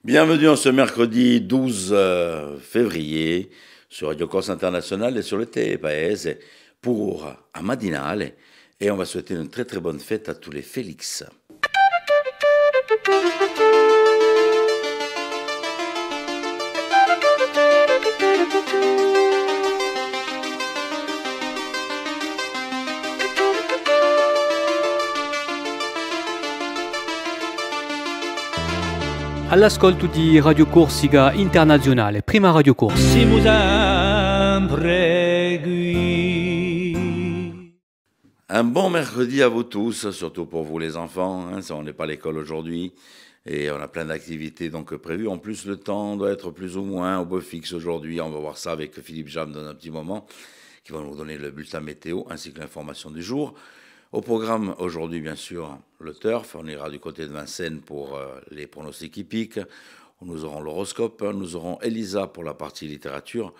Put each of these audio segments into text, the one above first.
Bienvenue en ce mercredi 12 février sur Radio Corse International et sur le TPS pour un matinale. Et on va souhaiter une très très bonne fête à tous les Félix. All'ascolto di Radio Corsica Internazionale, prima Radio Corse. Siamo sempre qui. Un bon mercredi à vous tous, surtout pour vous les enfants. On n'est pas à l'école aujourd'hui et on a plein d'activités donc prévues. En plus, le temps doit être plus ou moins au beau fixe aujourd'hui. On va voir ça avec Philippe Jam dans un petit moment, qui va nous donner le bulletin météo ainsi que l'information du jour. Au programme aujourd'hui, bien sûr, le turf. On ira du côté de Vincennes pour les pronostics hippiques. Nous aurons l'horoscope. Nous aurons Elisa pour la partie littérature.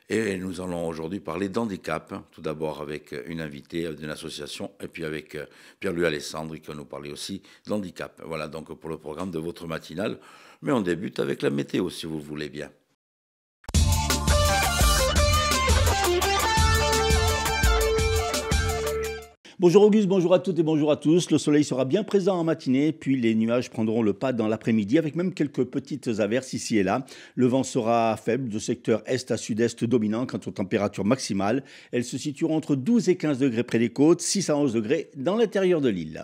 Et nous allons aujourd'hui parler d'handicap. Tout d'abord avec une invitée d'une association et puis avec Pierre-Louis Alessandri qui va nous parler aussi d'handicap. Voilà donc pour le programme de votre matinale. Mais on débute avec la météo si vous le voulez bien. Bonjour Auguste, bonjour à toutes et bonjour à tous. Le soleil sera bien présent en matinée, puis les nuages prendront le pas dans l'après-midi avec même quelques petites averses ici et là. Le vent sera faible de secteur est à sud-est dominant quant aux températures maximales. Elles se situeront entre 12 et 15 degrés près des côtes, 6 à 11 degrés dans l'intérieur de l'île.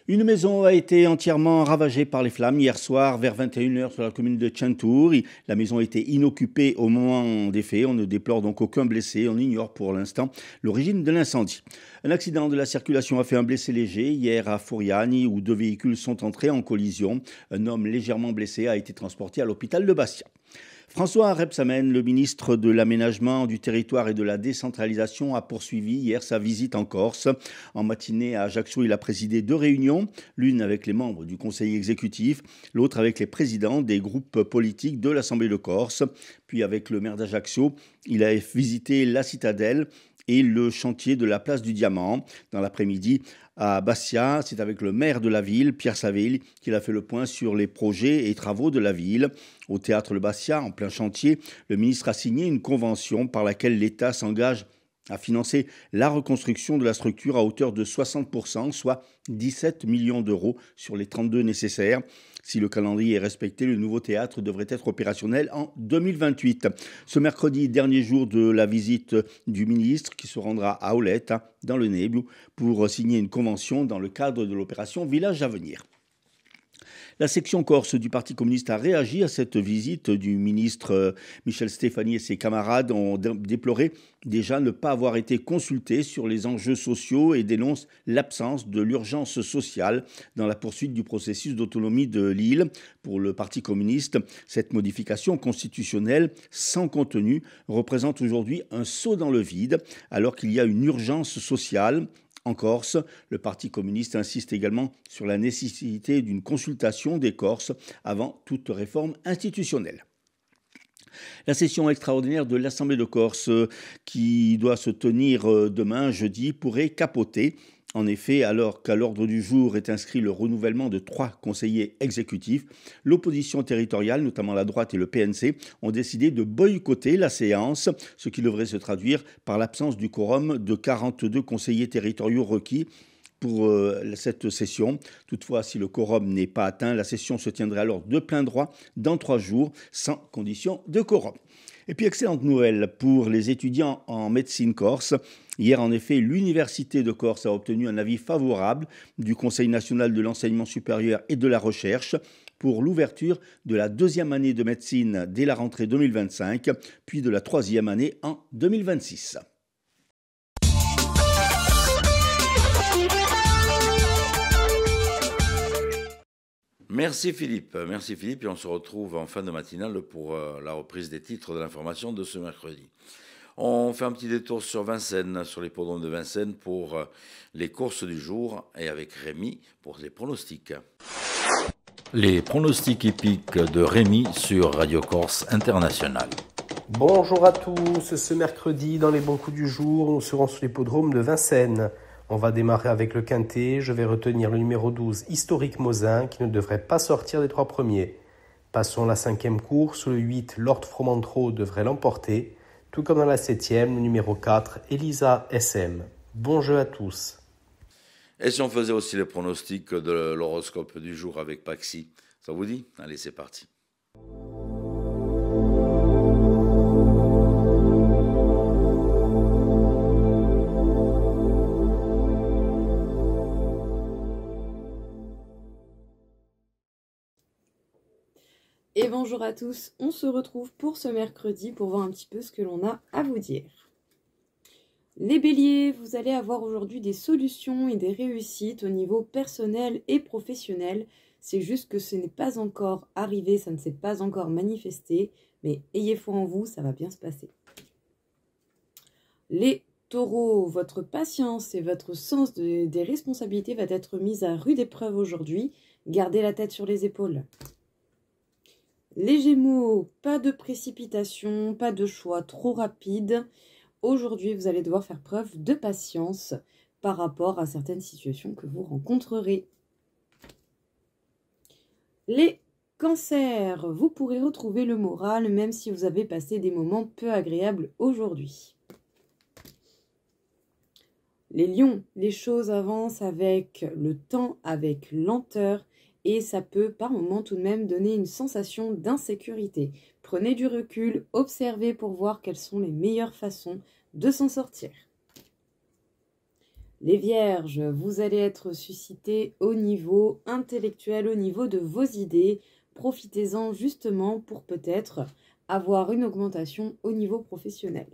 Une maison a été entièrement ravagée par les flammes hier soir vers 21h sur la commune de Tchentour. La maison était inoccupée au moment des faits. On ne déplore donc aucun blessé. On ignore pour l'instant l'origine de l'incendie. Un accident de la circulation a fait un blessé léger hier à Fouriani où 2 véhicules sont entrés en collision. Un homme légèrement blessé a été transporté à l'hôpital de Bastia. François Rebsamen, le ministre de l'Aménagement du territoire et de la décentralisation, a poursuivi hier sa visite en Corse. En matinée à Ajaccio, il a présidé 2 réunions, l'une avec les membres du conseil exécutif, l'autre avec les présidents des groupes politiques de l'Assemblée de Corse. Puis avec le maire d'Ajaccio, il a visité la citadelle et le chantier de la place du Diamant. Dans l'après-midi, à Bastia, c'est avec le maire de la ville, Pierre Saville, qu'il a fait le point sur les projets et travaux de la ville. Au théâtre de Bastia, en plein chantier, le ministre a signé une convention par laquelle l'État s'engage à financer la reconstruction de la structure à hauteur de 60%, soit 17 millions d'euros sur les 32 nécessaires. Si le calendrier est respecté, le nouveau théâtre devrait être opérationnel en 2028. Ce mercredi, dernier jour de la visite du ministre qui se rendra à Aulette, dans le Neblou, pour signer une convention dans le cadre de l'opération Village à venir. La section corse du Parti communiste a réagi à cette visite du ministre Michel Stéphanie et ses camarades ont déploré déjà ne pas avoir été consultés sur les enjeux sociaux et dénoncent l'absence de l'urgence sociale dans la poursuite du processus d'autonomie de l'île. Pour le Parti communiste, cette modification constitutionnelle sans contenu représente aujourd'hui un saut dans le vide alors qu'il y a une urgence sociale. En Corse, le Parti communiste insiste également sur la nécessité d'une consultation des Corses avant toute réforme institutionnelle. La session extraordinaire de l'Assemblée de Corse, qui doit se tenir demain, jeudi, pourrait capoter. En effet, alors qu'à l'ordre du jour est inscrit le renouvellement de 3 conseillers exécutifs, l'opposition territoriale, notamment la droite et le PNC, ont décidé de boycotter la séance, ce qui devrait se traduire par l'absence du quorum de 42 conseillers territoriaux requis pour cette session. Toutefois, si le quorum n'est pas atteint, la session se tiendrait alors de plein droit dans 3 jours, sans condition de quorum. Et puis, excellente nouvelle pour les étudiants en médecine corse. Hier, en effet, l'Université de Corse a obtenu un avis favorable du Conseil national de l'enseignement supérieur et de la recherche pour l'ouverture de la 2e année de médecine dès la rentrée 2025, puis de la 3e année en 2026. Merci Philippe, et on se retrouve en fin de matinale pour la reprise des titres de l'information de ce mercredi. On fait un petit détour sur Vincennes, sur l'hippodrome de Vincennes pour les courses du jour et avec Rémi pour les pronostics. Les pronostics hippiques de Rémi sur Radio Corse International. Bonjour à tous, ce mercredi dans les bons coups du jour, on se rend sur l'hippodrome de Vincennes. On va démarrer avec le quintet. Je vais retenir le numéro 12, Historique Mosin, qui ne devrait pas sortir des 3 premiers. Passons la 5e course. Le 8, Lord Fromentro, devrait l'emporter. Tout comme dans la 7e, le numéro 4, Elisa SM. Bon jeu à tous. Et si on faisait aussi les pronostics de l'horoscope du jour avec Paxi, ça vous dit? Allez, c'est parti. Et bonjour à tous, on se retrouve pour ce mercredi pour voir un petit peu ce que l'on a à vous dire. Les béliers, vous allez avoir aujourd'hui des solutions et des réussites au niveau personnel et professionnel. C'est juste que ce n'est pas encore arrivé, ça ne s'est pas encore manifesté, mais ayez foi en vous, ça va bien se passer. Les taureaux, votre patience et votre sens des responsabilités va être mise à rude épreuve aujourd'hui. Gardez la tête sur les épaules. Les Gémeaux, pas de précipitation, pas de choix trop rapide. Aujourd'hui, vous allez devoir faire preuve de patience par rapport à certaines situations que vous rencontrerez. Les Cancers, vous pourrez retrouver le moral même si vous avez passé des moments peu agréables aujourd'hui. Les Lions, les choses avancent avec le temps, avec lenteur. Et ça peut par moments tout de même donner une sensation d'insécurité. Prenez du recul, observez pour voir quelles sont les meilleures façons de s'en sortir. Les Vierges, vous allez être suscités au niveau intellectuel, au niveau de vos idées. Profitez-en justement pour peut-être avoir une augmentation au niveau professionnel.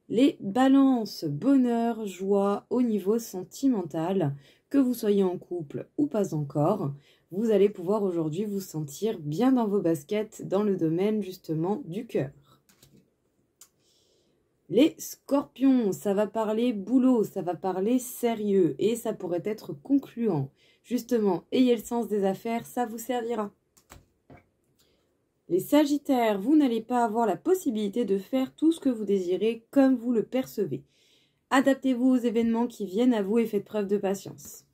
Les Balances, bonheur, joie au niveau sentimental. Que vous soyez en couple ou pas encore, vous allez pouvoir aujourd'hui vous sentir bien dans vos baskets dans le domaine justement du cœur. Les Scorpions, ça va parler boulot, ça va parler sérieux et ça pourrait être concluant. Justement, ayez le sens des affaires, ça vous servira. Les Sagittaires, vous n'allez pas avoir la possibilité de faire tout ce que vous désirez comme vous le percevez. Adaptez-vous aux événements qui viennent à vous et faites preuve de patience.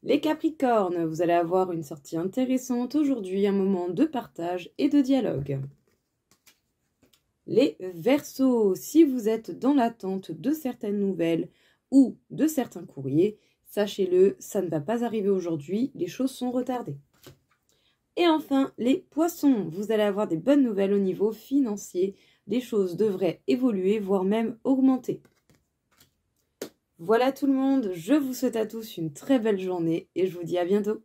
Les Capricornes, vous allez avoir une sortie intéressante aujourd'hui, un moment de partage et de dialogue. Les Verseaux, si vous êtes dans l'attente de certaines nouvelles ou de certains courriers, sachez-le, ça ne va pas arriver aujourd'hui, les choses sont retardées. Et enfin, les Poissons, vous allez avoir des bonnes nouvelles au niveau financier. Les choses devraient évoluer, voire même augmenter. Voilà tout le monde, je vous souhaite à tous une très belle journée et je vous dis à bientôt.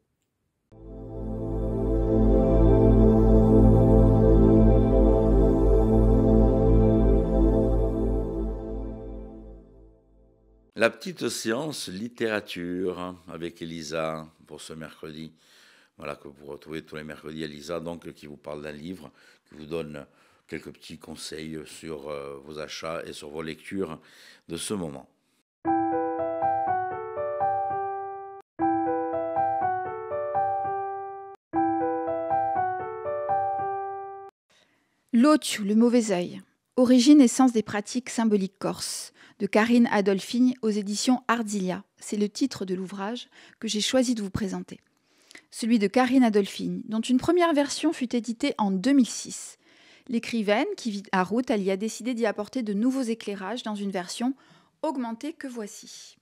La petite séance littérature avec Elisa pour ce mercredi. Voilà, que vous retrouvez tous les mercredis, Elisa, donc, qui vous parle d'un livre, qui vous donne quelques petits conseils sur vos achats et sur vos lectures de ce moment. L'Otiu, le mauvais œil. Origine et sens des pratiques symboliques corses, de Karine Adolphine aux éditions Ardilia. C'est le titre de l'ouvrage que j'ai choisi de vous présenter. Celui de Karine Adolphine, dont une première version fut éditée en 2006. L'écrivaine, qui vit à Routhal, y a décidé d'y apporter de nouveaux éclairages dans une version augmentée que voici.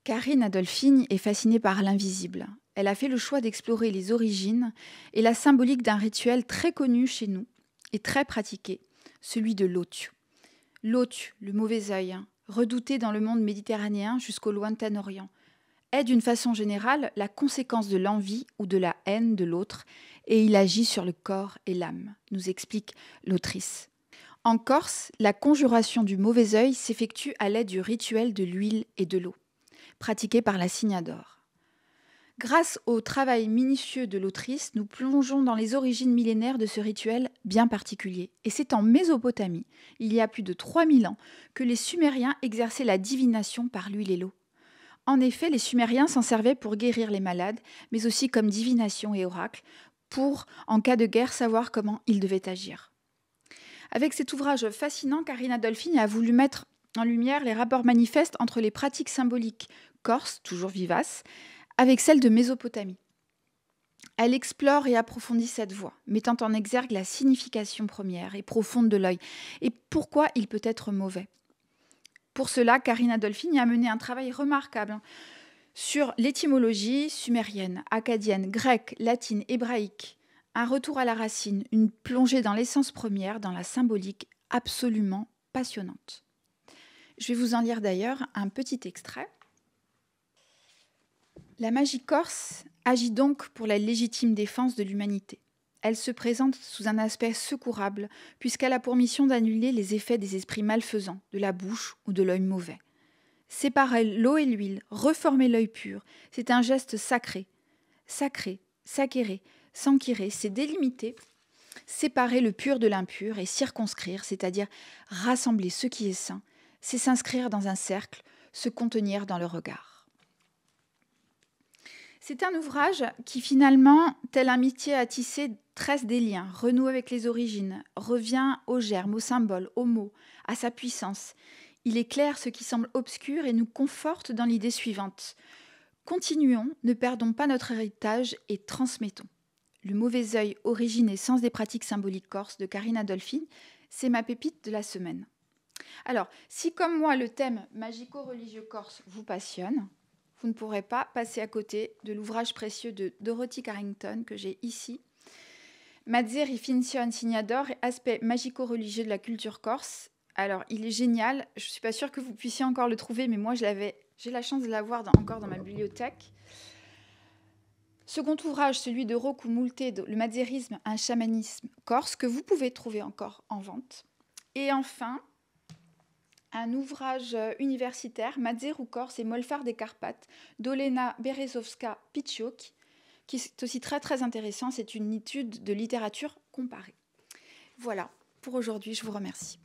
Karine Adolphine est fascinée par l'invisible. Elle a fait le choix d'explorer les origines et la symbolique d'un rituel très connu chez nous et très pratiqué, celui de l'Otiu. L'Otiu, le mauvais œil, redouté dans le monde méditerranéen jusqu'au lointain Orient, est d'une façon générale la conséquence de l'envie ou de la haine de l'autre et il agit sur le corps et l'âme, nous explique l'autrice. En Corse, la conjuration du mauvais œil s'effectue à l'aide du rituel de l'huile et de l'eau, pratiqué par la Signadore. Grâce au travail minutieux de l'autrice, nous plongeons dans les origines millénaires de ce rituel bien particulier. Et c'est en Mésopotamie, il y a plus de 3000 ans, que les Sumériens exerçaient la divination par l'huile et l'eau. En effet, les Sumériens s'en servaient pour guérir les malades, mais aussi comme divination et oracle, pour, en cas de guerre, savoir comment ils devaient agir. Avec cet ouvrage fascinant, Karine Adolphine a voulu mettre en lumière les rapports manifestes entre les pratiques symboliques corses, toujours vivaces, avec celles de Mésopotamie. Elle explore et approfondit cette voie, mettant en exergue la signification première et profonde de l'œil et pourquoi il peut être mauvais. Pour cela, Karine Adolphine a mené un travail remarquable sur l'étymologie sumérienne, akkadienne, grecque, latine, hébraïque, un retour à la racine, une plongée dans l'essence première, dans la symbolique absolument passionnante. Je vais vous en lire d'ailleurs un petit extrait. La magie corse agit donc pour la légitime défense de l'humanité. Elle se présente sous un aspect secourable, puisqu'elle a pour mission d'annuler les effets des esprits malfaisants, de la bouche ou de l'œil mauvais. Séparer l'eau et l'huile, reformer l'œil pur, c'est un geste sacré. Sacré, s'acquérer, s'enquérir, c'est délimiter, séparer le pur de l'impur et circonscrire, c'est-à-dire rassembler ce qui est saint, c'est s'inscrire dans un cercle, se contenir dans le regard. C'est un ouvrage qui finalement, tel un métier à tisser, tresse des liens, renoue avec les origines, revient au germe, au symbole, au mot, à sa puissance. Il éclaire ce qui semble obscur et nous conforte dans l'idée suivante. Continuons, ne perdons pas notre héritage et transmettons. Le mauvais œil, origine et sens des pratiques symboliques corses de Karine Adolphine, c'est ma pépite de la semaine. Alors, si comme moi le thème magico-religieux corse vous passionne, vous ne pourrez pas passer à côté de l'ouvrage précieux de Dorothy Carrington que j'ai ici. Mazzer y Fincio Insignador, aspect magico-religieux de la culture corse. Alors, il est génial. Je ne suis pas sûre que vous puissiez encore le trouver, mais moi, j'ai la chance de l'avoir encore dans ma bibliothèque. Second ouvrage, celui de Roku Multedo, le mazzerisme, un chamanisme corse, que vous pouvez trouver encore en vente. Et enfin, un ouvrage universitaire, Mazzeru Corse et Molfar des Carpates, d'Olena Berezovska-Picciocchi, qui est aussi très très intéressant. C'est une étude de littérature comparée. Voilà, pour aujourd'hui, je vous remercie.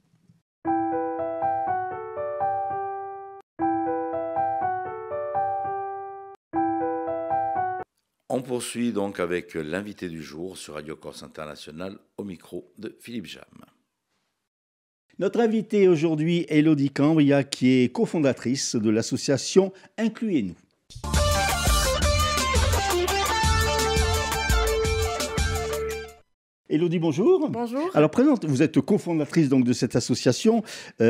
On poursuit donc avec l'invité du jour sur Radio Corse International au micro de Philippe Jam. Notre invitée aujourd'hui est Élodie Cambria, qui est cofondatrice de l'association Incluez-nous. Élodie, bonjour. Bonjour. Alors, vous êtes cofondatrice donc, de cette association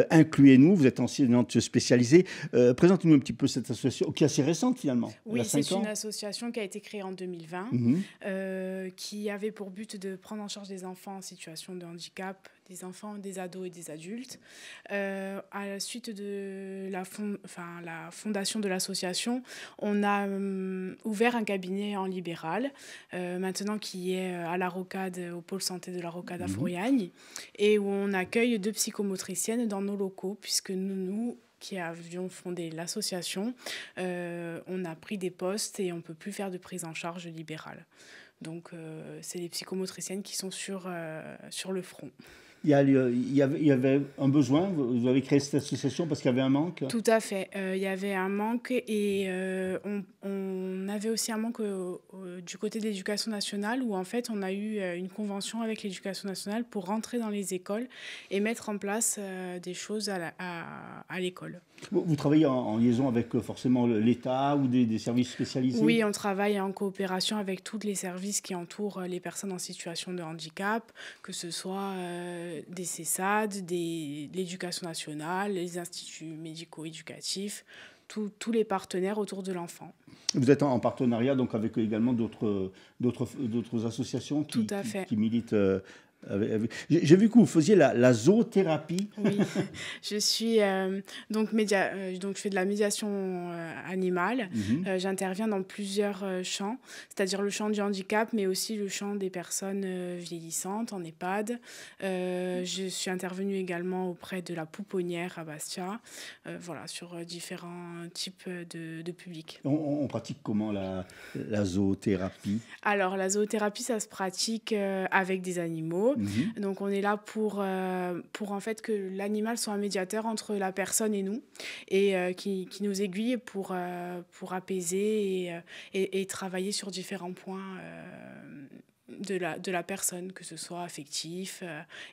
Incluez-nous, vous êtes enseignante spécialisée. Présentez-nous un petit peu cette association, qui est assez récente finalement. Oui, c'est une association qui a été créée en 2020, qui avait pour but de prendre en charge des enfants en situation de handicap, des enfants, des ados et des adultes. À la suite de la fondation de l'association, on a ouvert un cabinet en libéral, maintenant qui est à la Rocade, au pôle santé de la Rocade à Fouriagne, et où on accueille 2 psychomotriciennes dans nos locaux, puisque nous qui avions fondé l'association, on a pris des postes et on ne peut plus faire de prise en charge libérale. Donc, c'est les psychomotriciennes qui sont sur le front. Il y avait un besoin, vous avez créé cette association parce qu'il y avait un manque? Tout à fait, il y avait un manque et on avait aussi un manque du côté de l'éducation nationale où en fait on a eu une convention avec l'éducation nationale pour rentrer dans les écoles et mettre en place des choses à l'école. Vous travaillez en liaison avec forcément l'État ou des services spécialisés? Oui, on travaille en coopération avec tous les services qui entourent les personnes en situation de handicap, que ce soit des CESAD, l'éducation nationale, les instituts médico-éducatifs, tous les partenaires autour de l'enfant. Vous êtes en partenariat donc avec également d'autres associations qui militent J'ai vu que vous faisiez la zoothérapie. Oui, je suis donc je fais de la médiation animale. J'interviens dans plusieurs champs, c'est-à-dire le champ du handicap, mais aussi le champ des personnes vieillissantes en EHPAD. Je suis intervenue également auprès de la pouponnière à Bastia, sur différents types de publics. On pratique comment la zoothérapie? Alors, la zoothérapie, ça se pratique avec des animaux. Donc, on est là pour en fait que l'animal soit un médiateur entre la personne et nous et qui nous aiguille pour apaiser et travailler sur différents points de la personne, que ce soit affectif,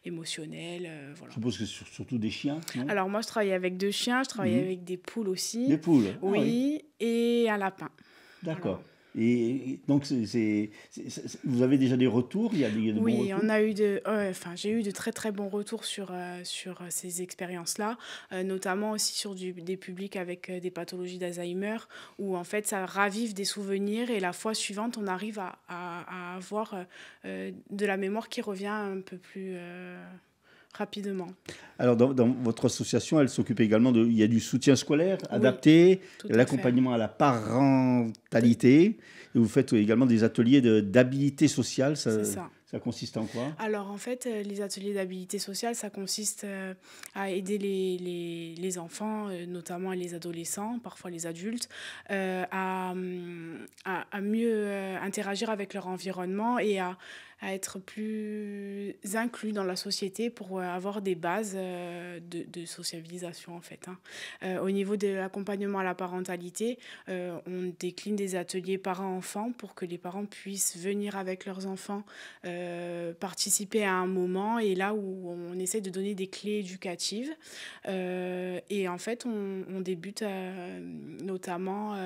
émotionnel, voilà. Je suppose que c'est surtout des chiens, non? Alors moi, je travaille avec 2 chiens, je travaille avec des poules aussi. Des poules? Ah Oui, et un lapin. D'accord. Voilà. Et donc, vous avez déjà des retours? Il y a de bons Oui, retours? j'ai eu de très très bons retours sur ces expériences-là, notamment aussi sur des publics avec des pathologies d'Alzheimer, où en fait ça ravive des souvenirs et la fois suivante on arrive à avoir de la mémoire qui revient un peu plus rapidement. Alors, dans votre association, elle s'occupe également il y a du soutien scolaire Oui, adapté, tout à fait. l'accompagnement à la parentalité, et vous faites également des ateliers d'habilité sociale. C'est ça. Ça consiste en quoi? Alors en fait, les ateliers d'habilité sociale, ça consiste à aider les enfants, notamment les adolescents, parfois les adultes, à mieux interagir avec leur environnement et à être plus inclus dans la société pour avoir des bases de sociabilisation en fait. Au niveau de l'accompagnement à la parentalité, on décline des ateliers parents-enfants pour que les parents puissent venir avec leurs enfants participer à un moment, et là où on essaie de donner des clés éducatives. Et en fait, on débute notamment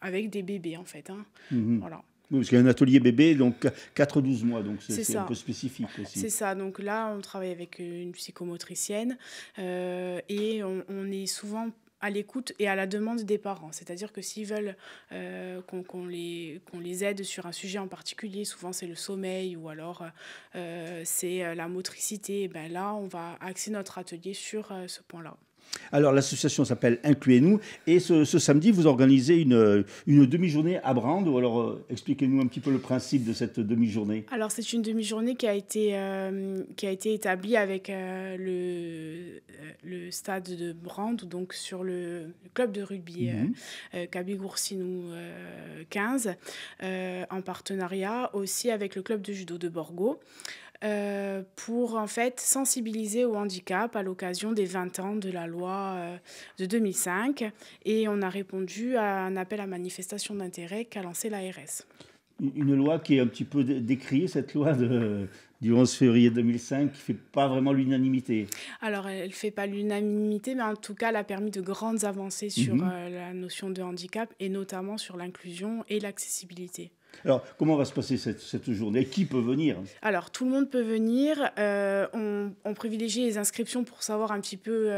avec des bébés en fait. Voilà. Oui, parce qu'il y a un atelier bébé, donc 4-12 mois, donc c'est un ça. peu spécifique aussi. C'est ça, donc là on travaille avec une psychomotricienne et on est souvent à l'écoute et à la demande des parents. C'est-à-dire que s'ils veulent qu'on les aide sur un sujet en particulier, souvent c'est le sommeil ou alors c'est la motricité, ben là on va axer notre atelier sur ce point-là. Alors, l'association s'appelle Incluez-nous, et ce samedi, vous organisez une demi-journée à Brandes. Alors, expliquez-nous un petit peu le principe de cette demi-journée. Alors, c'est une demi-journée qui a été établie avec le stade de Brandes, donc sur le club de rugby Kabigoursinou 15, en partenariat aussi avec le club de judo de Borgo. Pour en fait sensibiliser au handicap à l'occasion des 20 ans de la loi de 2005, et on a répondu à un appel à manifestation d'intérêt qu'a lancé l'ARS. Une loi qui est un petit peu décriée, cette loi du 11 février 2005, qui ne fait pas vraiment l'unanimité. Alors, elle ne fait pas l'unanimité, mais en tout cas, elle a permis de grandes avancées sur la notion de handicap, et notamment sur l'inclusion et l'accessibilité. Alors, comment va se passer cette journée? Qui peut venir? Alors, tout le monde peut venir. On privilégie les inscriptions pour savoir un petit peu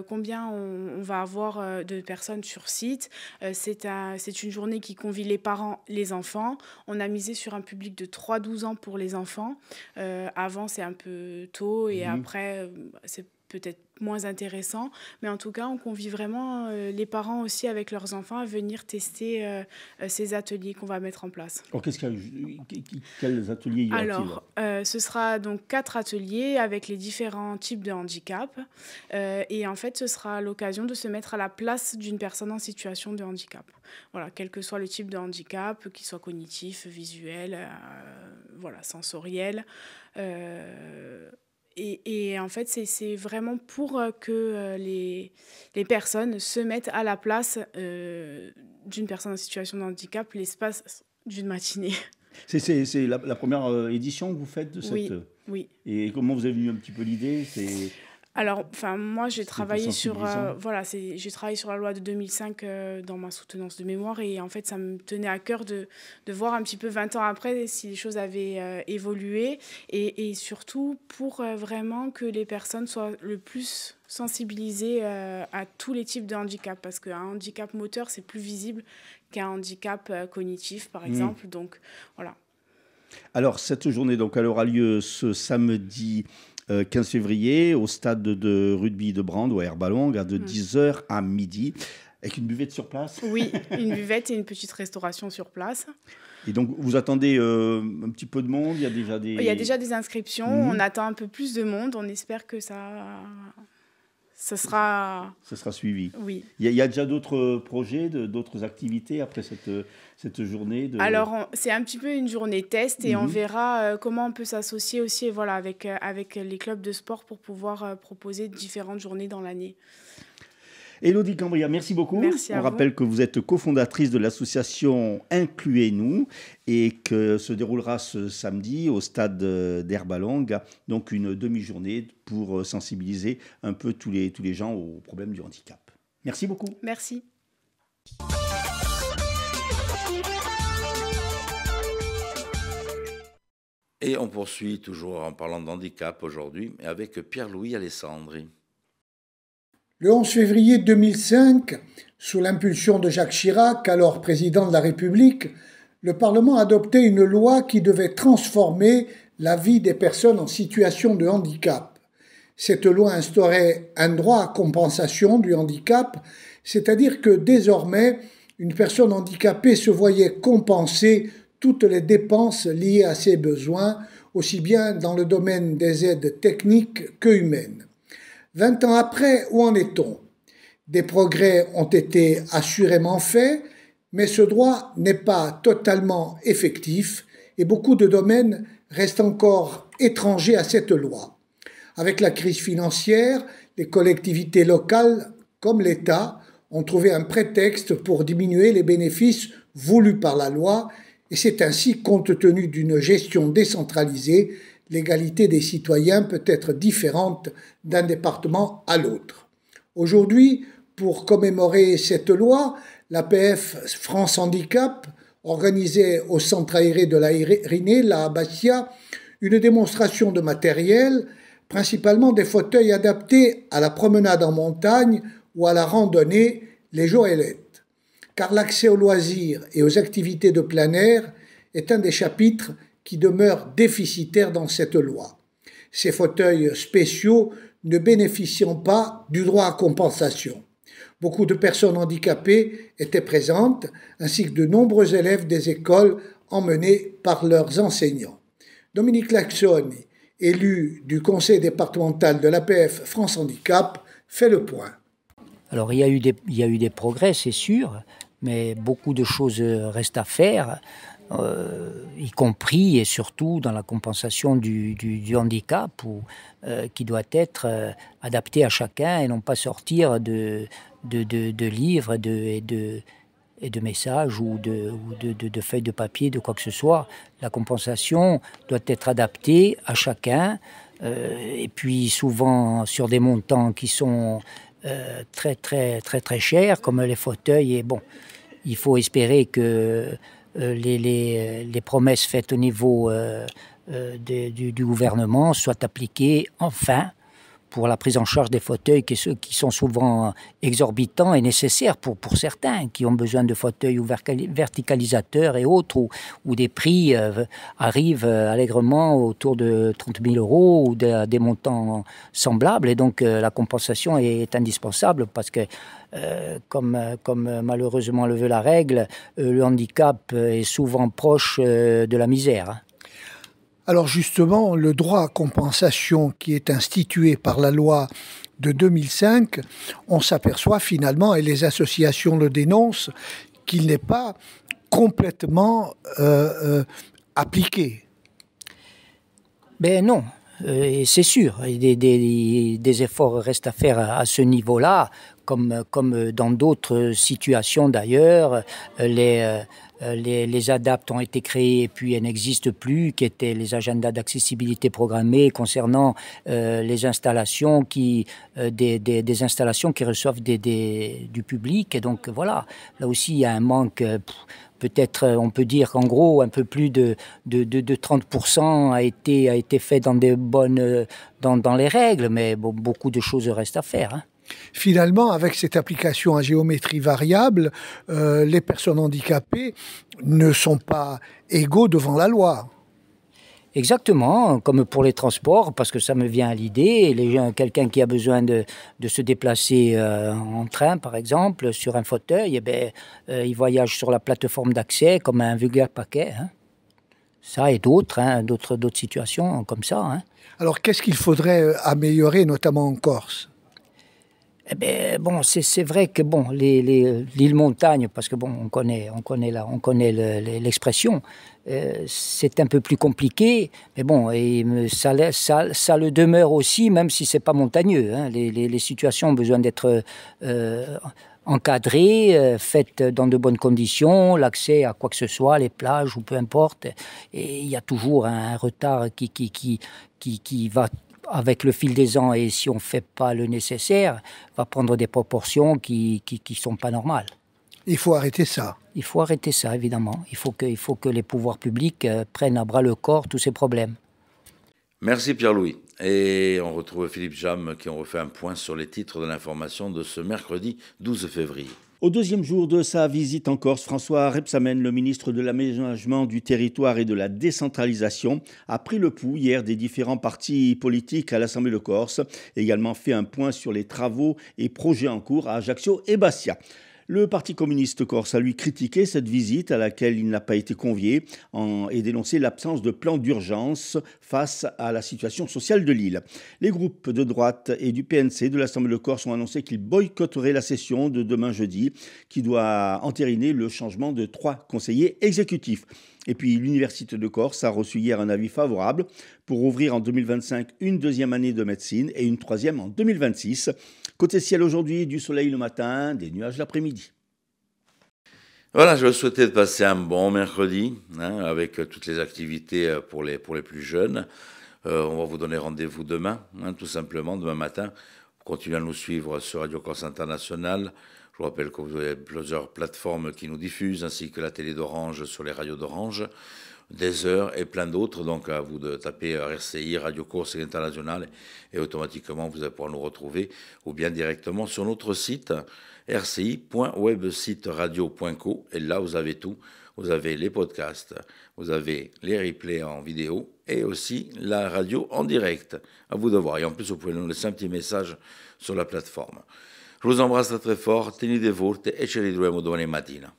combien on va avoir de personnes sur site. C'est une journée qui convie les parents, les enfants. On a misé sur un public de 3-12 ans pour les enfants. Avant, c'est un peu tôt, et après, c'est peut-être moins intéressant, mais en tout cas on convie vraiment les parents aussi avec leurs enfants à venir tester ces ateliers qu'on va mettre en place. Alors quels ateliers y a-t-il? Alors ce sera donc 4 ateliers avec les différents types de handicap, et en fait ce sera l'occasion de se mettre à la place d'une personne en situation de handicap. Voilà, quel que soit le type de handicap, qu'il soit cognitif, visuel, voilà, sensoriel. Et en fait, c'est vraiment pour que les personnes se mettent à la place d'une personne en situation de handicap l'espace d'une matinée. C'est la première édition que vous faites de cette... Oui. Et comment vous avez vu un petit peu l'idée? Alors, moi, j'ai travaillé sur la loi de 2005 dans ma soutenance de mémoire, et en fait, ça me tenait à cœur de voir un petit peu 20 ans après si les choses avaient évolué, et surtout pour vraiment que les personnes soient le plus sensibilisées à tous les types de handicap, parce qu'un handicap moteur, c'est plus visible qu'un handicap cognitif, par exemple. Donc, voilà. Alors, cette journée, donc, elle aura lieu ce samedi 15 février au stade de rugby de Brandes, au Air-Ballon, de 10h à midi, avec une buvette sur place. Oui, une buvette et une petite restauration sur place. Et donc, vous attendez un petit peu de monde? Il y a déjà des inscriptions. On attend un peu plus de monde. On espère que ça sera suivi. Oui. Il y a déjà d'autres projets, d'autres activités après cette journée Alors, c'est un petit peu une journée test, et on verra comment on peut s'associer aussi avec les clubs de sport pour pouvoir proposer différentes journées dans l'année. Élodie Cambria, merci beaucoup. Merci à On vous. rappelle que vous êtes cofondatrice de l'association Incluez-nous et que se déroulera ce samedi au stade d'Herbalong, donc une demi-journée pour sensibiliser un peu tous les gens aux problèmes du handicap. Merci beaucoup. Merci. Et on poursuit toujours en parlant de handicap aujourd'hui, avec Pierre-Louis Alessandri. Le 11 février 2005, sous l'impulsion de Jacques Chirac, alors président de la République, le Parlement adoptait une loi qui devait transformer la vie des personnes en situation de handicap. Cette loi instaurait un droit à compensation du handicap, c'est-à-dire que désormais, une personne handicapée se voyait compenser toutes les dépenses liées à ses besoins, aussi bien dans le domaine des aides techniques que humaines. 20 ans après, où en est-on ? Des progrès ont été assurément faits, mais ce droit n'est pas totalement effectif et beaucoup de domaines restent encore étrangers à cette loi. Avec la crise financière, les collectivités locales, comme l'État, ont trouvé un prétexte pour diminuer les bénéfices voulus par la loi, et c'est ainsi, compte tenu d'une gestion décentralisée, l'égalité des citoyens peut être différente d'un département à l'autre. Aujourd'hui, pour commémorer cette loi, l'APF France Handicap organisait au centre aéré de la Rinée, la Abbassia, une démonstration de matériel, principalement des fauteuils adaptés à la promenade en montagne ou à la randonnée, les joëlettes. Car l'accès aux loisirs et aux activités de plein air est un des chapitres qui demeure déficitaire dans cette loi. Ces fauteuils spéciaux ne bénéficiant pas du droit à compensation. Beaucoup de personnes handicapées étaient présentes, ainsi que de nombreux élèves des écoles emmenés par leurs enseignants. Dominique Laxoni, élu du conseil départemental de l'APF France Handicap, fait le point. Alors il y a eu des progrès, c'est sûr, mais beaucoup de choses restent à faire, y compris et surtout dans la compensation du handicap, qui doit être adapté à chacun et non pas sortir de livres et de messages ou de feuilles de papier, de quoi que ce soit. La compensation doit être adaptée à chacun, et puis souvent sur des montants qui sont très très très très chers, comme les fauteuils. Et bon, il faut espérer que les promesses faites au niveau du gouvernement soient appliquées enfin pour la prise en charge des fauteuils qui sont souvent exorbitants et nécessaires pour certains qui ont besoin de fauteuils ou verticalisateurs et autres, où des prix arrivent allègrement autour de 30 000 € ou des montants semblables. Et donc la compensation est indispensable parce que comme malheureusement le veut la règle, le handicap est souvent proche de la misère. Alors justement, le droit à compensation qui est institué par la loi de 2005, on s'aperçoit finalement, et les associations le dénoncent, qu'il n'est pas complètement appliqué. Ben non, c'est sûr. Des efforts restent à faire à ce niveau-là, comme dans d'autres situations d'ailleurs. Les ADAPT ont été créés et puis elles n'existent plus, qui étaient les agendas d'accessibilité programmés concernant les installations des installations qui reçoivent du public. Et donc voilà, là aussi il y a un manque. Peut-être on peut dire qu'en gros un peu plus de 30% a été fait dans les règles, mais bon, beaucoup de choses restent à faire, hein. Finalement, avec cette application à géométrie variable, les personnes handicapées ne sont pas égaux devant la loi. Exactement, comme pour les transports, parce que ça me vient à l'idée. Quelqu'un qui a besoin de se déplacer en train, par exemple, sur un fauteuil, il voyage sur la plateforme d'accès comme un vulgaire paquet, hein. Ça et d'autres situations comme ça, hein. Alors, qu'est-ce qu'il faudrait améliorer, notamment en Corse ? Eh ben, bon, c'est vrai que bon, l'île montagne, parce que bon, on connaît l'expression, c'est un peu plus compliqué, mais bon, et ça le demeure aussi, même si c'est pas montagneux. Hein. Les situations ont besoin d'être encadrées, faites dans de bonnes conditions, l'accès à quoi que ce soit, les plages ou peu importe. Et il y a toujours un retard qui va avec le fil des ans, et si on ne fait pas le nécessaire, va prendre des proportions qui sont pas normales. Il faut arrêter ça. Il faut arrêter ça, évidemment. Il faut que les pouvoirs publics prennent à bras le corps tous ces problèmes. Merci Pierre-Louis. Et on retrouve Philippe Jam qui ont refait un point sur les titres de l'information de ce mercredi 12 février. Au deuxième jour de sa visite en Corse, François Rebsamen, le ministre de l'Aménagement du Territoire et de la Décentralisation, a pris le pouls hier des différents partis politiques à l'Assemblée de Corse, et également fait un point sur les travaux et projets en cours à Ajaccio et Bastia. Le Parti communiste corse a lui critiqué cette visite à laquelle il n'a pas été convié et dénoncé l'absence de plan d'urgence face à la situation sociale de l'île. Les groupes de droite et du PNC de l'Assemblée de Corse ont annoncé qu'ils boycotteraient la session de demain jeudi qui doit entériner le changement de 3 conseillers exécutifs. Et puis l'Université de Corse a reçu hier un avis favorable pour ouvrir en 2025 une 2e année de médecine et une 3e en 2026. Côté ciel aujourd'hui, du soleil le matin, des nuages l'après-midi. Voilà, je vous souhaitais de passer un bon mercredi avec toutes les activités pour les plus jeunes. On va vous donner rendez-vous demain, tout simplement, demain matin. Continuez à nous suivre sur Radio Corse International. Je vous rappelle que vous avez plusieurs plateformes qui nous diffusent, ainsi que la télé d'Orange sur les radios d'Orange, des heures et plein d'autres. Donc à vous de taper RCI, Radio Corse International, et automatiquement vous allez pouvoir nous retrouver, ou bien directement sur notre site rci.websiteradio.co. Et là vous avez tout. Vous avez les podcasts, vous avez les replays en vidéo et aussi la radio en direct. À vous de voir. Et en plus, vous pouvez nous laisser un petit message sur la plateforme. Je vous embrasse très fort, tenete forte e ci ritroviamo domani mattina.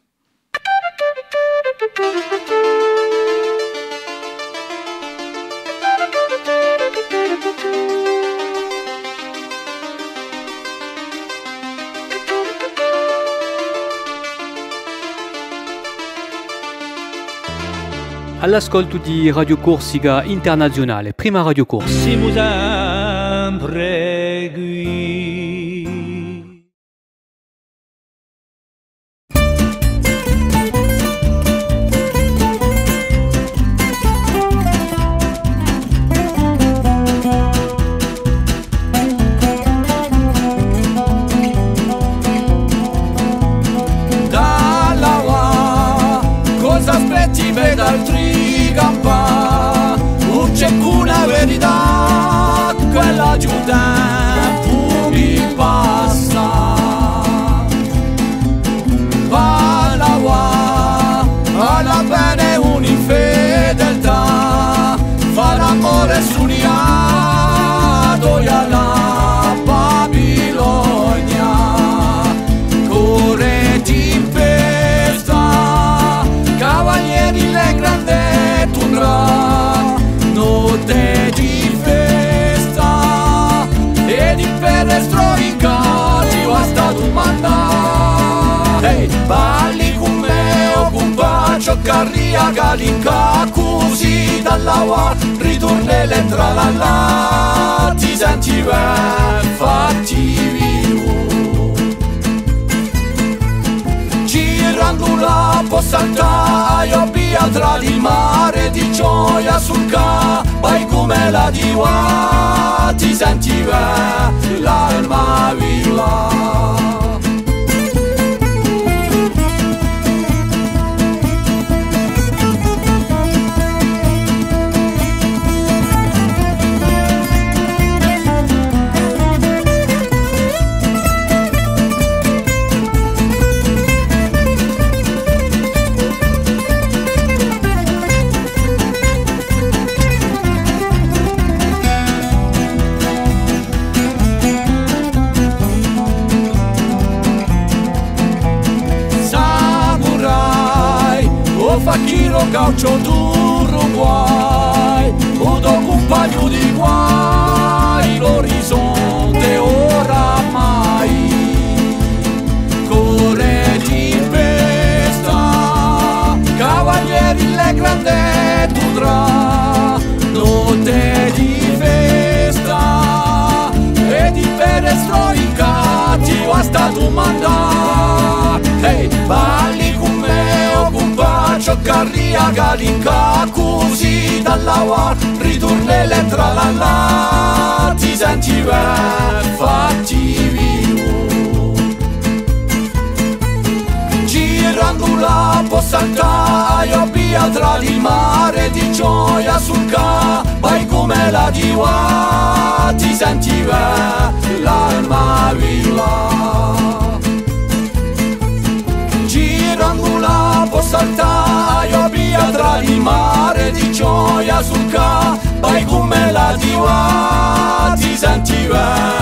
All'ascolto di Radio Corsica Internazionale, prima Radio Corsa. Siamo sempre qui. D'altri campa, non c'è una verità, quella di un tempo mi passa. Alla bene un'infedeltà, fa l'amore sognato e alla Babilonia, corre tempesta, cavalieri le grande tundra, notte di festa ed il perestro incati basta domanda. Ehi, balli con me o con bacio carria galinca così dall'aua ritorne l'entra là, ti senti bene, fatti vivo. Girando la possanta io via tra il mare di gioia sul ca, vai come la diva, ti senti bene, l'alma viva. Fakiro gaucho d'Uruguay, o do compagno di guai, l'orizzonte oramai incontra, notte di festa e di perestroica ti ho stato mandato. Ehi, balli con me o con Pacio Carria Galinca, così dalla war ritorne le tralala, ti senti bene, fatti vivo. Girando la possanta, io via tra il mare di gioia sul ca, vai come la diva, ti senti bene, l'alma viva. Girando la possanta, io via tra il mare di gioia sul ca, vai come la diva, ti senti bene.